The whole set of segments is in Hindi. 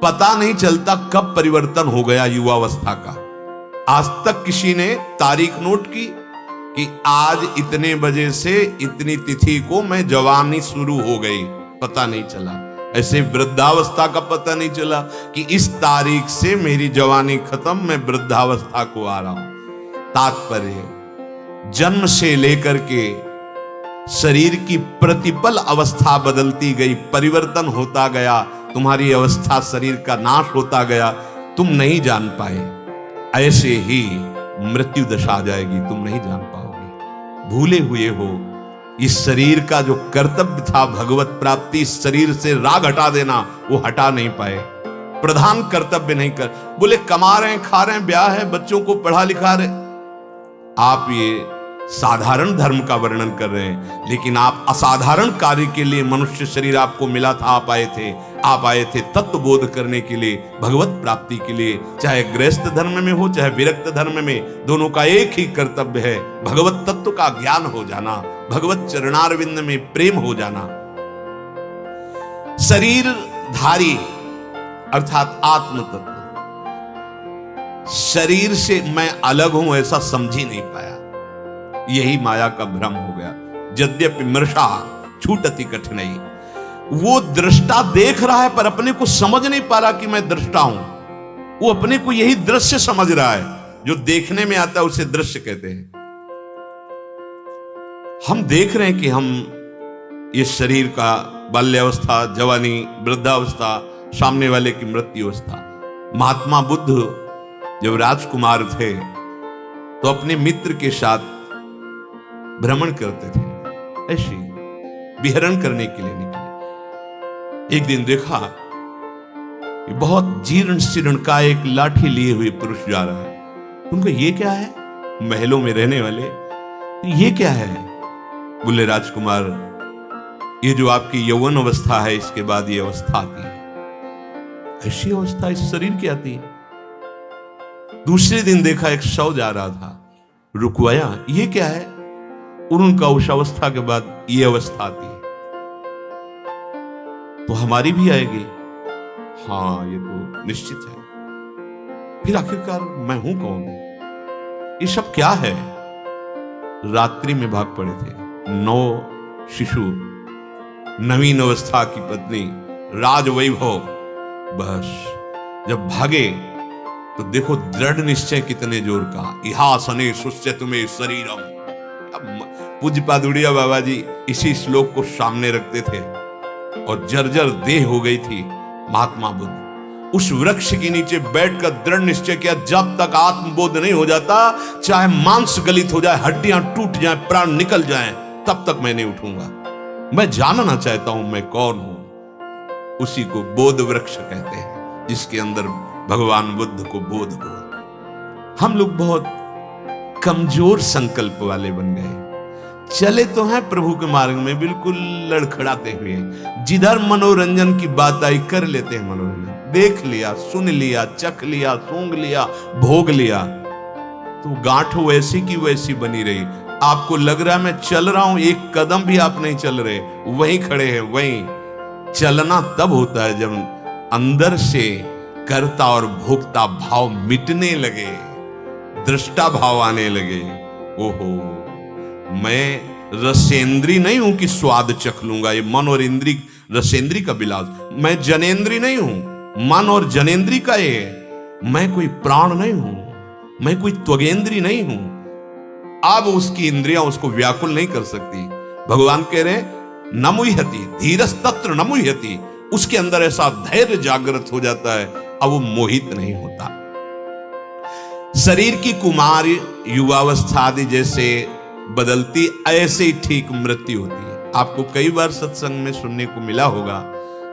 पता नहीं चलता कब परिवर्तन हो गया युवावस्था का। आज तक किसी ने तारीख नोट की कि आज इतने बजे से इतनी तिथि को मैं जवानी शुरू हो गई, पता नहीं चला। ऐसे वृद्धावस्था का पता नहीं चला कि इस तारीख से मेरी जवानी खत्म, मैं वृद्धावस्था को आ रहा हूं। तात्पर्य, जन्म से लेकर के शरीर की प्रतिपल अवस्था बदलती गई, परिवर्तन होता गया, तुम्हारी अवस्था शरीर का नाश होता गया, तुम नहीं जान पाए। ऐसे ही मृत्यु दशा आ जाएगी, तुम नहीं जान पाओगे। भूले हुए हो इस शरीर का जो कर्तव्य था भगवत प्राप्ति, इस शरीर से राग हटा देना, वो हटा नहीं पाए। प्रधान कर्तव्य नहीं कर, बोले कमा रहे हैं, खा रहे हैं, ब्याह है, बच्चों को पढ़ा लिखा रहे। आप ये साधारण धर्म का वर्णन कर रहे हैं, लेकिन आप असाधारण कार्य के लिए मनुष्य शरीर आपको मिला था, आप आए थे तत्व बोध करने के लिए, भगवत प्राप्ति के लिए। चाहे गृहस्थ धर्म में हो चाहे विरक्त धर्म में, दोनों का एक ही कर्तव्य है, भगवत तत्व का ज्ञान हो जाना, भगवत चरणारविंद में प्रेम हो जाना। शरीरधारी अर्थात आत्म तत्व शरीर से मैं अलग हूं ऐसा समझ ही नहीं पाया, यही माया का भ्रम हो गया। यद्यपि मृषा छूटति कठिनाई, वो दृष्टा देख रहा है पर अपने को समझ नहीं पा रहा कि मैं दृष्टा हूं। वो अपने को यही दृश्य समझ रहा है, जो देखने में आता है उसे दृश्य कहते हैं। हम देख रहे हैं कि हम इस शरीर का बाल्यावस्था, जवानी, वृद्धावस्था, सामने वाले की मृत्यु अवस्था। महात्मा बुद्ध जब राजकुमार थे तो अपने मित्र के साथ भ्रमण करते थे, ऐसे विहरण करने के लिए निकले। एक दिन देखा कि बहुत जीर्ण शीर्ण का एक लाठी लिए हुए पुरुष जा रहा है। उनको ये क्या है, महलों में रहने वाले, ये क्या है? बोले राजकुमार, ये जो आपकी यौवन अवस्था है, इसके बाद ये अवस्था आती है। ऐसी अवस्था इस शरीर की आती है। दूसरे दिन देखा एक शव जा रहा था, रुकवाया, ये क्या है? और उनका उस अवस्था के बाद ये अवस्था आती है, तो हमारी भी आएगी। हाँ, ये तो निश्चित है। फिर आखिरकार मैं हूं कौन? ये सब क्या है? रात्रि में भाग पड़े थे 9 शिशु, नवीन अवस्था की पत्नी, राजवैभव। बस जब भागे तो देखो दृढ़ निश्चय कितने जोर का, इहासने सुस्य तुम्हें शरीरम। पूज्य पादुड़िया बाबा जी इसी श्लोक को सामने रखते थे और जर्जर देह हो गई थी महात्मा बुद्ध। उस वृक्ष के नीचे बैठकर दृढ़ निश्चय किया, जब तक आत्मबोध नहीं हो जाता, चाहे मांस गलित हो जाए, हड्डियां टूट जाएं, प्राण निकल जाएं, तब तक मैं नहीं उठूंगा। मैं जानना चाहता हूं मैं कौन हूं। उसी को बोध वृक्ष कहते हैं, जिसके अंदर भगवान बुद्ध को बोध हुआ। हम लोग बहुत कमजोर संकल्प वाले बन गए। चले तो हैं प्रभु के मार्ग में बिल्कुल लड़खड़ाते हुए, जिधर मनोरंजन की बात आई कर लेते हैं मनोरंजन। देख लिया, सुन लिया, चख लिया, सूंघ लिया, भोग लिया, तो गांठ वैसी की वैसी बनी रही। आपको लग रहा है मैं चल रहा हूं, एक कदम भी आप नहीं चल रहे, वहीं खड़े हैं। वहीं चलना तब होता है जब अंदर से कर्ता और भोक्ता भाव मिटने लगे, दृष्टा भाव आने लगे। ओहो, मैं रसेंद्री नहीं हूं कि स्वाद चख लूंगा, ये मन और इंद्री, रसेंद्री का विलास। मैं जनेंद्री नहीं हूं, मन और जनेंद्री का ये है। मैं कोई प्राण नहीं हूं, मैं कोई त्वगेंद्री नहीं हूं। अब उसकी इंद्रियां उसको व्याकुल नहीं कर सकती। भगवान कह रहे हैं न मुह्यति धीरस तत्र न मुह्यति, उसके अंदर ऐसा धैर्य जागृत हो जाता है, अब वो मोहित नहीं होता। शरीर की कुमार युवावस्था आदि जैसे बदलती, ऐसे ही ठीक मृत्यु होती है। आपको कई बार सत्संग में सुनने को मिला होगा,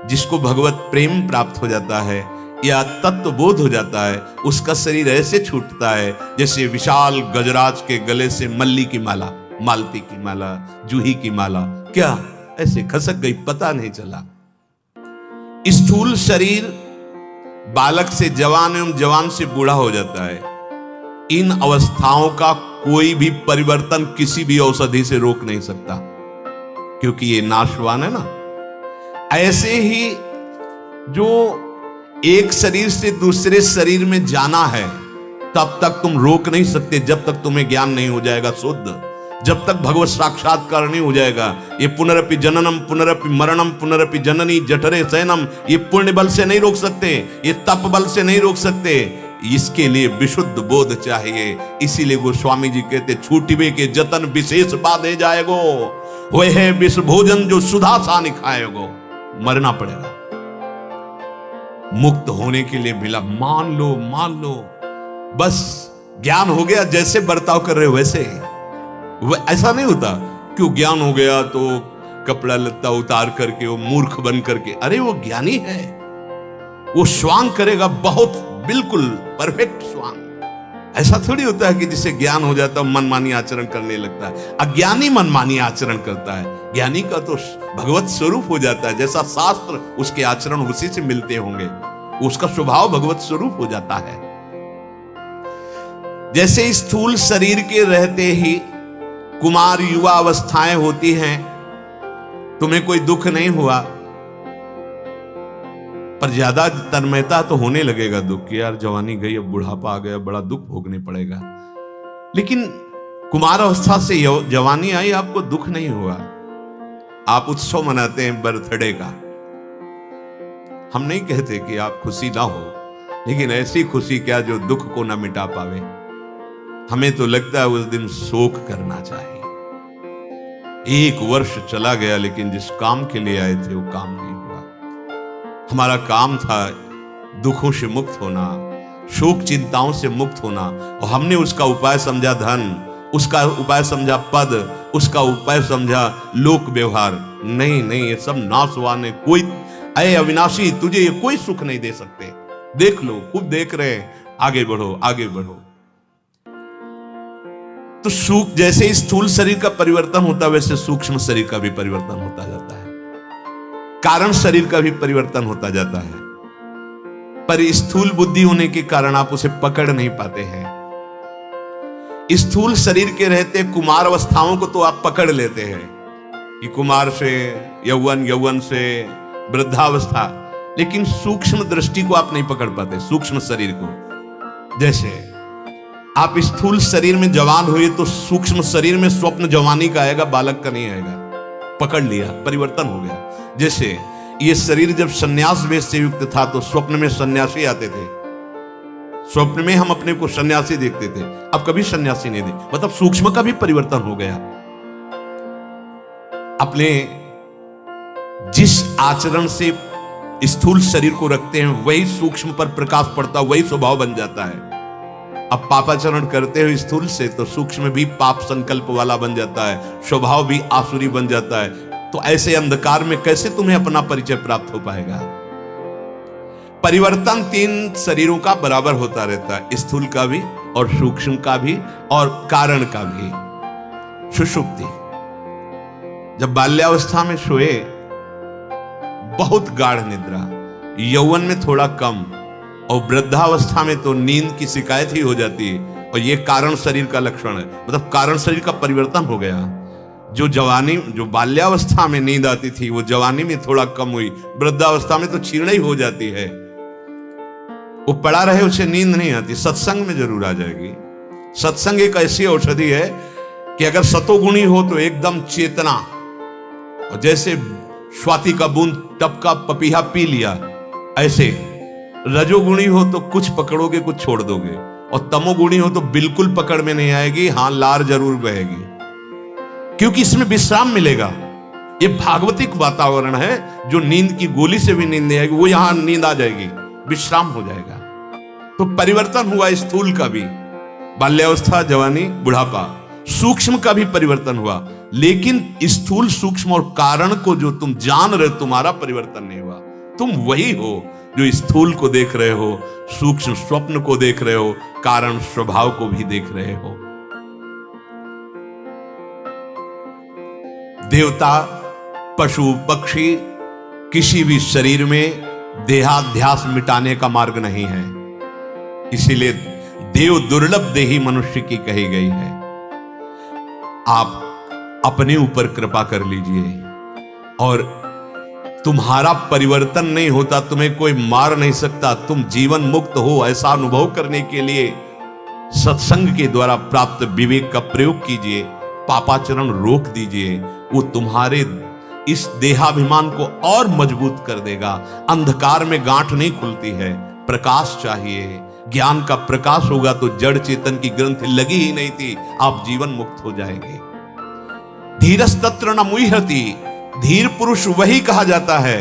जिसको भगवत प्रेम प्राप्त हो जाता है या तत्व बोध हो जाता है, उसका शरीर ऐसे छूटता है जैसे विशाल गजराज के गले से मल्ली की माला, मालती की माला, जूही की माला, क्या ऐसे खसक गई, पता नहीं चला। स्थूल शरीर बालक से जवान एवं जवान से बूढ़ा हो जाता है। इन अवस्थाओं का कोई भी परिवर्तन किसी भी औषधि से रोक नहीं सकता, क्योंकि ये नाशवान है ना। ऐसे ही जो एक शरीर से दूसरे शरीर में जाना है, तब तक तुम रोक नहीं सकते जब तक तुम्हें ज्ञान नहीं हो जाएगा शुद्ध, जब तक भगवत साक्षात्कार नहीं हो जाएगा। ये पुनरपि जननम पुनरपि मरणम पुनरपि जननी जठरे शयनम, ये पुण्य बल से नहीं रोक सकते, ये तप बल से नहीं रोक सकते। इसके लिए विशुद्ध बोध चाहिए। इसीलिए गोस्वामी जी कहते छूटिबे के जतन विशेष बाधे जाएगो, वह है विष भोजन जो सुधा सानि खाएगो। मरना पड़ेगा मुक्त होने के लिए मिला। मान लो बस ज्ञान हो गया, जैसे बर्ताव कर रहे हो वैसे। ऐसा नहीं होता क्यों ज्ञान हो गया तो कपड़ा लत्ता उतार करके वो मूर्ख बन करके। अरे वो ज्ञानी है, वो स्वांग करेगा बहुत, बिल्कुल परफेक्ट स्वांग। ऐसा थोड़ी होता है कि जिसे ज्ञान हो जाता है मनमानी आचरण करने लगता है। अज्ञानी मनमानी आचरण करता है, ज्ञानी का तो भगवत स्वरूप हो जाता है। जैसा शास्त्र उसके आचरण उसी से मिलते होंगे, उसका स्वभाव भगवत स्वरूप हो जाता है। जैसे स्थूल शरीर के रहते ही कुमार युवा अवस्थाएं होती हैं, तुम्हें कोई दुख नहीं हुआ, पर ज्यादा तन्मयता तो होने लगेगा दुख कि यार जवानी गई, अब बुढ़ापा आ गया, बड़ा दुख भोगने पड़ेगा। लेकिन कुमार अवस्था से जवानी आई, आपको दुख नहीं हुआ। आप उत्सव मनाते हैं बर्थडे का। हम नहीं कहते कि आप खुशी ना हो, लेकिन ऐसी खुशी क्या जो दुख को ना मिटा पावे। हमें तो लगता है उस दिन शोक करना चाहिए। एक वर्ष चला गया, लेकिन जिस काम के लिए आए थे वो काम नहीं हुआ। हमारा काम था दुखों से मुक्त होना, शोक चिंताओं से मुक्त होना, और हमने उसका उपाय समझा धन, उसका उपाय समझा पद, उसका उपाय समझा लोक व्यवहार। नहीं, ये सब नाशवान है। कोई अय अविनाशी, तुझे ये कोई सुख नहीं दे सकते। देख लो, खूब देख रहे हैं, आगे बढ़ो। तो सुख जैसे स्थूल शरीर का परिवर्तन होता है, वैसे सूक्ष्म शरीर का भी परिवर्तन होता जाता है, कारण शरीर का भी परिवर्तन होता जाता है। पर स्थूल बुद्धि होने के कारण आप उसे पकड़ नहीं पाते हैं। स्थूल शरीर के रहते कुमार अवस्थाओं को तो आप पकड़ लेते हैं कि कुमार से यौवन, यौवन से वृद्धावस्था, लेकिन सूक्ष्म दृष्टि को आप नहीं पकड़ पाते, सूक्ष्म शरीर को। जैसे आप स्थूल शरीर में जवान हुए तो सूक्ष्म शरीर में स्वप्न जवानी का आएगा, बालक का नहीं आएगा। पकड़ लिया, परिवर्तन हो गया। जैसे ये शरीर जब सन्यास वेश से युक्त था तो स्वप्न में सन्यासी आते थे, स्वप्न में हम अपने को सन्यासी देखते थे, अब कभी सन्यासी नहीं देख, मतलब सूक्ष्म का भी परिवर्तन हो गया। अपने जिस आचरण से स्थूल शरीर को रखते हैं वही सूक्ष्म पर प्रकाश पड़ता, वही स्वभाव बन जाता है। अब पापाचरण करते हो स्थूल से तो सूक्ष्म भी पाप संकल्प वाला बन जाता है, स्वभाव भी आसुरी बन जाता है। तो ऐसे अंधकार में कैसे तुम्हें अपना परिचय प्राप्त हो पाएगा? परिवर्तन तीन शरीरों का बराबर होता रहता है, स्थूल का भी और सूक्ष्म का भी और कारण का भी। सुषुप्ति, जब बाल्यावस्था में सोए बहुत गाढ़ निद्रा, यौवन में थोड़ा कम, और वृद्धावस्था में तो नींद की शिकायत ही हो जाती है। और ये कारण शरीर का लक्षण है, मतलब कारण शरीर का परिवर्तन हो गया। जो बाल्यावस्था में नींद आती थी वो जवानी में थोड़ा कम हुई, वृद्धावस्था में तो क्षीण ही हो जाती है। वो पड़ा रहे उसे नींद नहीं आती, सत्संग में जरूर आ जाएगी। सत्संग एक ऐसी औषधि है कि अगर सतोगुणी हो तो एकदम चेतना, और जैसे स्वाति का बूंद टपका पपीहा पी लिया, ऐसे रजोगुणी हो तो कुछ पकड़ोगे कुछ छोड़ दोगे, और तमोगुणी हो तो बिल्कुल पकड़ में नहीं आएगी, हां लार जरूर बहेगी, क्योंकि इसमें विश्राम मिलेगा। ये भागवतिक वातावरण है, जो नींद की गोली से भी नींद नहीं आएगी, वो यहां नींद आ जाएगी, विश्राम हो जाएगा। तो परिवर्तन हुआ स्थूल का भी, बाल्यावस्था, जवानी, बुढ़ापा। सूक्ष्म का भी परिवर्तन हुआ, लेकिन स्थूल, सूक्ष्म और कारण को जो तुम जान रहे, तुम्हारा परिवर्तन नहीं हुआ। तुम वही हो जो स्थूल को देख रहे हो, सूक्ष्म स्वप्न को देख रहे हो, कारण स्वभाव को भी देख रहे हो। देवता, पशु, पक्षी, किसी भी शरीर में देहाध्यास मिटाने का मार्ग नहीं है। इसीलिए देव दुर्लभ देही मनुष्य की कही गई है। आप अपने ऊपर कृपा कर लीजिए और तुम्हारा परिवर्तन नहीं होता, तुम्हें कोई मार नहीं सकता, तुम जीवन मुक्त हो, ऐसा अनुभव करने के लिए सत्संग के द्वारा प्राप्त विवेक का प्रयोग कीजिए, पापाचरण रोक दीजिए। वो तुम्हारे इस देहाभिमान को और मजबूत कर देगा। अंधकार में गांठ नहीं खुलती है, प्रकाश चाहिए। ज्ञान का प्रकाश होगा तो जड़ चेतन की ग्रंथि लगी ही नहीं थी, आप जीवन मुक्त हो जाएंगे। धीरस्तत्र न मुह्यति, धीर पुरुष वही कहा जाता है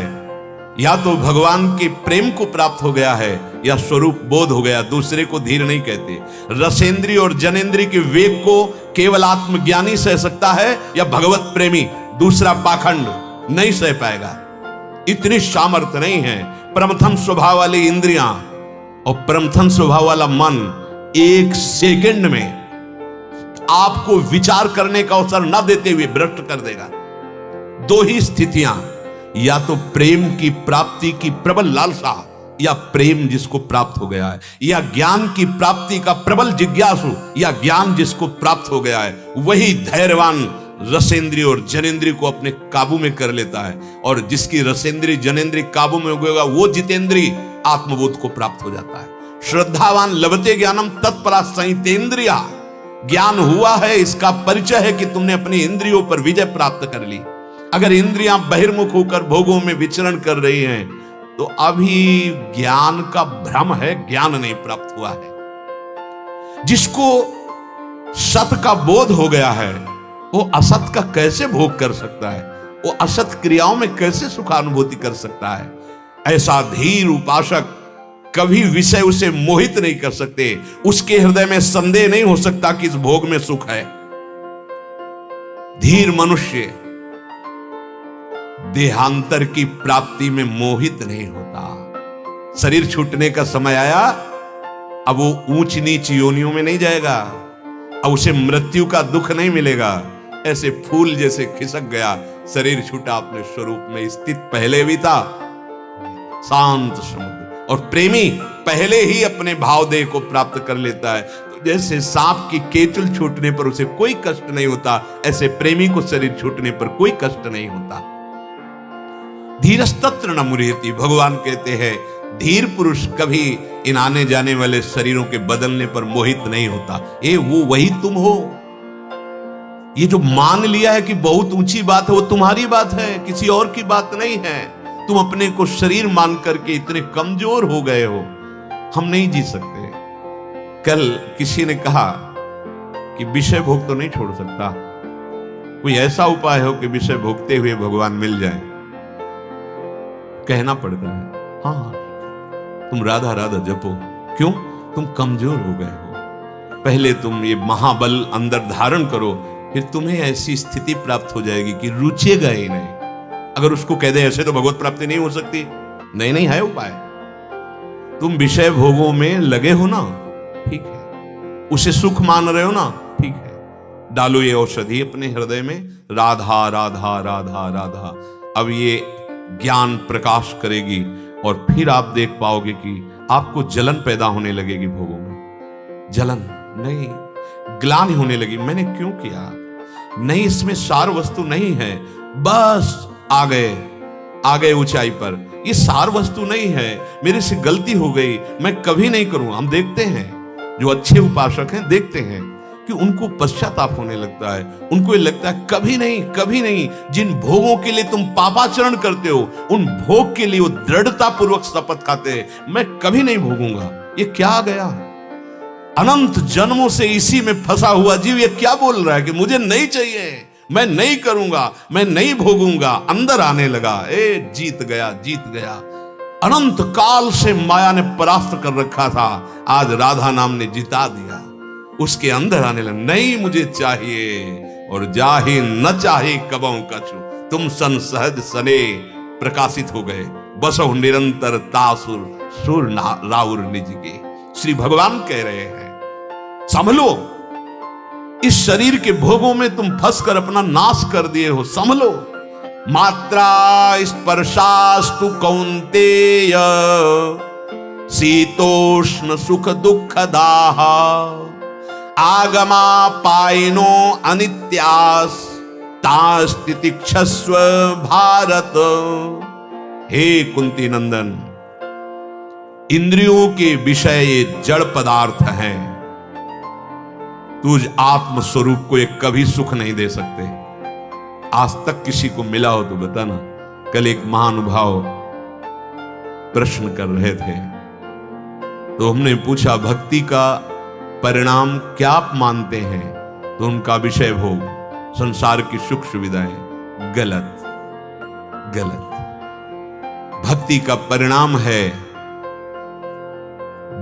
या तो भगवान के प्रेम को प्राप्त हो गया है या स्वरूप बोध हो गया, दूसरे को धीर नहीं कहते। रसेंद्री और जनेंद्री के वेग को केवल आत्मज्ञानी सह सकता है या भगवत प्रेमी, दूसरा पाखंड नहीं सह पाएगा। इतनी सामर्थ्य नहीं है। प्रमथन स्वभाव वाली इंद्रियां और प्रमथन स्वभाव वाला मन एक सेकंड में आपको विचार करने का अवसर न देते हुए भ्रष्ट कर देगा। दो ही स्थितियां, या तो प्रेम की प्राप्ति की प्रबल लालसा या प्रेम जिसको प्राप्त हो गया है, या ज्ञान की प्राप्ति का प्रबल जिज्ञासु या ज्ञान जिसको प्राप्त हो गया है, वही धैर्यवान रसेंद्री और जनेंद्री को अपने काबू में कर लेता है। और जिसकी रसेंद्री जनेंद्री काबू में होगा वो जितेंद्री आत्मबोध को प्राप्त हो जाता है। श्रद्धावान लभते ज्ञानम तत्परा संहितेंद्रिया, ज्ञान हुआ है इसका परिचय है कि तुमने अपनी इंद्रियों पर विजय प्राप्त कर ली। अगर इंद्रियां बहिर्मुख होकर भोगों में विचरण कर रही हैं तो अभी ज्ञान का भ्रम है, ज्ञान नहीं प्राप्त हुआ है। जिसको सत का बोध हो गया है वो असत का कैसे भोग कर सकता है, वो असत क्रियाओं में कैसे सुखानुभूति कर सकता है। ऐसा धीर उपासक कभी विषय उसे मोहित नहीं कर सकते, उसके हृदय में संदेह नहीं हो सकता कि इस भोग में सुख है। धीर मनुष्य देहांतर की प्राप्ति में मोहित नहीं होता। शरीर छूटने का समय आया, अब वो ऊंच नीच योनियों में नहीं जाएगा, अब उसे मृत्यु का दुख नहीं मिलेगा। ऐसे फूल जैसे खिसक गया, शरीर छूटा, अपने स्वरूप में स्थित पहले भी था, शांत समुद्र। और प्रेमी पहले ही अपने भावदेह को प्राप्त कर लेता है। तो जैसे सांप की केचुल छूटने पर उसे कोई कष्ट नहीं होता, ऐसे प्रेमी को शरीर छूटने पर कोई कष्ट नहीं होता। धीरस्तत्र न मुह्यति, भगवान कहते हैं धीर पुरुष कभी इन आने जाने वाले शरीरों के बदलने पर मोहित नहीं होता। वो वही तुम हो। ये जो मान लिया है कि बहुत ऊंची बात है वो तुम्हारी बात है, किसी और की बात नहीं है। तुम अपने को शरीर मान करके इतने कमजोर हो गए हो, हम नहीं जी सकते। कल किसी ने कहा कि विषय भोग तो नहीं छोड़ सकता, कोई ऐसा उपाय हो कि विषय भोगते हुए भगवान मिल जाए। कहना पड़ता है हाँ तुम राधा राधा जपो। क्यों? तुम कमजोर हो गए हो। पहले तुम ये महाबल अंदर धारण करो, फिर तुम्हें ऐसी स्थिति प्राप्त हो जाएगी कि रुचेगा ही नहीं। अगर उसको कह दे ऐसे तो भगवत प्राप्ति नहीं हो सकती, नहीं है उपाय। तुम विषय भोगों में लगे हो ना, ठीक है, उसे सुख मान रहे हो ना, ठीक है, डालो ये औषधि अपने हृदय में, राधा राधा राधा राधा। अब ये ज्ञान प्रकाश करेगी और फिर आप देख पाओगे कि आपको जलन पैदा होने लगेगी भोगों में। जलन नहीं, ग्लानि होने लगी, मैंने क्यों किया, नहीं इसमें सार वस्तु नहीं है, बस आ गए ऊंचाई पर, ये सार वस्तु नहीं है, मेरे से गलती हो गई, मैं कभी नहीं करूंगा। हम देखते हैं जो अच्छे उपासक हैं, देखते हैं कि उनको पश्चाताप होने लगता है, उनको ये लगता है कभी नहीं। जिन भोगों के लिए तुम पापाचरण करते हो उन भोग के लिए वो दृढ़ता पूर्वक शपथ खाते हैं, मैं कभी नहीं भोगूंगा। ये क्या आ गया? अनंत जन्मों से इसी में फंसा हुआ जीव ये क्या बोल रहा है कि मुझे नहीं चाहिए, मैं नहीं करूंगा, मैं नहीं भोगूंगा। अंदर आने लगा, जीत गया। अनंत काल से माया ने परास्त कर रखा था, आज राधा नाम ने जिता दिया। उसके अंदर आने लगा, नहीं मुझे चाहिए और जाहि न चाहे कबहु कछु, तुम सन सहज सने प्रकाशित हो गए, बसहु निरंतर तासुर सुर राउर निज के। श्री भगवान कह रहे हैं संभलो, इस शरीर के भोगों में तुम फंस कर अपना नाश कर दिए हो, संभलो। मात्रा स्पर्शास्तु कौन्तेय शीतोष्ण सुख दुख दाह, आगमा पायनो अनित्यास तास्तितिक्षस्व भारत। हे कुंती नंदन, इंद्रियों के विषय ये जड़ पदार्थ हैं, तुझ आत्म स्वरूप को एक कभी सुख नहीं दे सकते। आज तक किसी को मिला हो तो बताना। कल एक महानुभाव प्रश्न कर रहे थे, तो हमने पूछा भक्ति का परिणाम क्या आप मानते हैं? तो उनका विषय भोग, संसार की सुख सुविधाएं। गलत, गलत। भक्ति का परिणाम है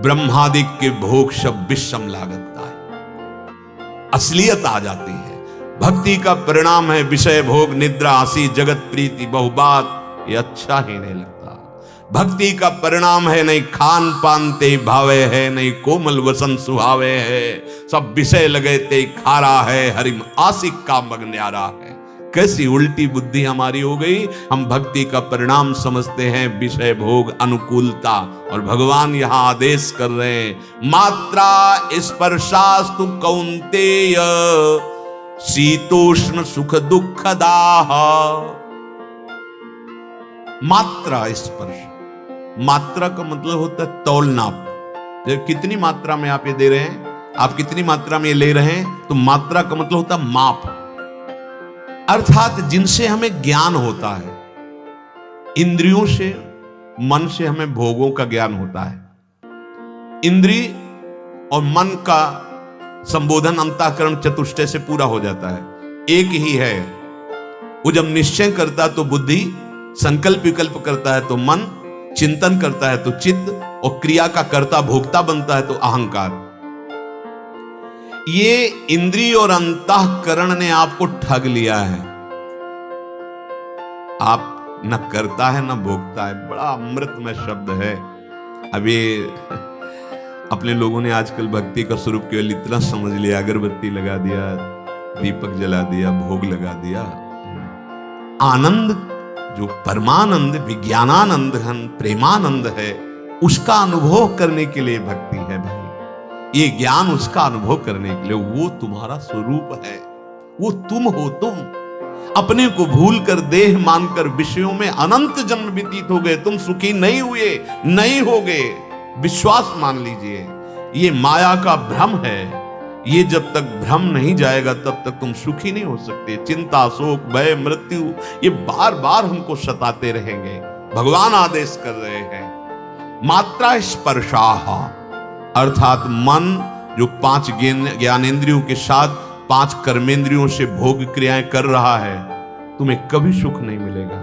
ब्रह्मादिक के भोग सब विषम लागता है, असलियत आ जाती है। भक्ति का परिणाम है विषय भोग, निद्रा, हंसी, जगत प्रीति, बहुबात, ये अच्छा ही नहीं लगता। भक्ति का परिणाम है नहीं खान पान ते भावे है, नहीं कोमल वसन सुहावे है, सब विषय लगे ते खारा है, हरिम आशिक का मग न्यारा है। कैसी उल्टी बुद्धि हमारी हो गई। हम भक्ति का परिणाम समझते हैं विषय भोग, अनुकूलता, और भगवान यहां आदेश कर रहे हैं, मात्रा स्पर्शास्तु कौन्तेय शीतोष्ण सुख दुखदाह। मात्रा स्पर्श, मात्रा का मतलब होता है तौल नाप। कितनी मात्रा में आप ये दे रहे हैं, आप कितनी मात्रा में ये ले रहे हैं, तो मात्रा का मतलब होता है माप, अर्थात जिनसे हमें ज्ञान होता है। इंद्रियों से, मन से हमें भोगों का ज्ञान होता है। इंद्रिय और मन का संबोधन अंतःकरण चतुष्टय से पूरा हो जाता है, एक ही है। वो जब निश्चय करता तो बुद्धि, संकल्प विकल्प करता है तो मन, चिंतन करता है तो चित्त, और क्रिया का कर्ता भोक्ता बनता है तो अहंकार। ये इंद्रिय और अंतःकरण ने आपको ठग लिया है। आप न करता है न भोगता है। बड़ा अमृतमय शब्द है। अब ये अपने लोगों ने आजकल भक्ति का स्वरूप केवल इतना समझ लिया, अगरबत्ती लगा दिया, दीपक जला दिया, भोग लगा दिया। आनंद जो परमानंद, विज्ञानानंद, प्रेमानंद है, उसका अनुभव करने के लिए भक्ति है भाई। ये ज्ञान उसका अनुभव करने के लिए, वो तुम्हारा स्वरूप है, वो तुम हो। तुम अपने को भूल कर, देह मानकर विषयों में अनंत जन्म व्यतीत हो गए, तुम सुखी नहीं हुए, नहीं हो गए। विश्वास मान लीजिए, ये माया का भ्रम है। ये जब तक भ्रम नहीं जाएगा तब तक तुम सुखी नहीं हो सकते। चिंता, शोक, भय, मृत्यु, ये बार बार हमको सताते रहेंगे। भगवान आदेश कर रहे हैं, मात्रा स्पर्शाह, अर्थात मन जो 5 ज्ञानेंद्रियों के साथ 5 कर्मेंद्रियों से भोग क्रियाएं कर रहा है, तुम्हें कभी सुख नहीं मिलेगा।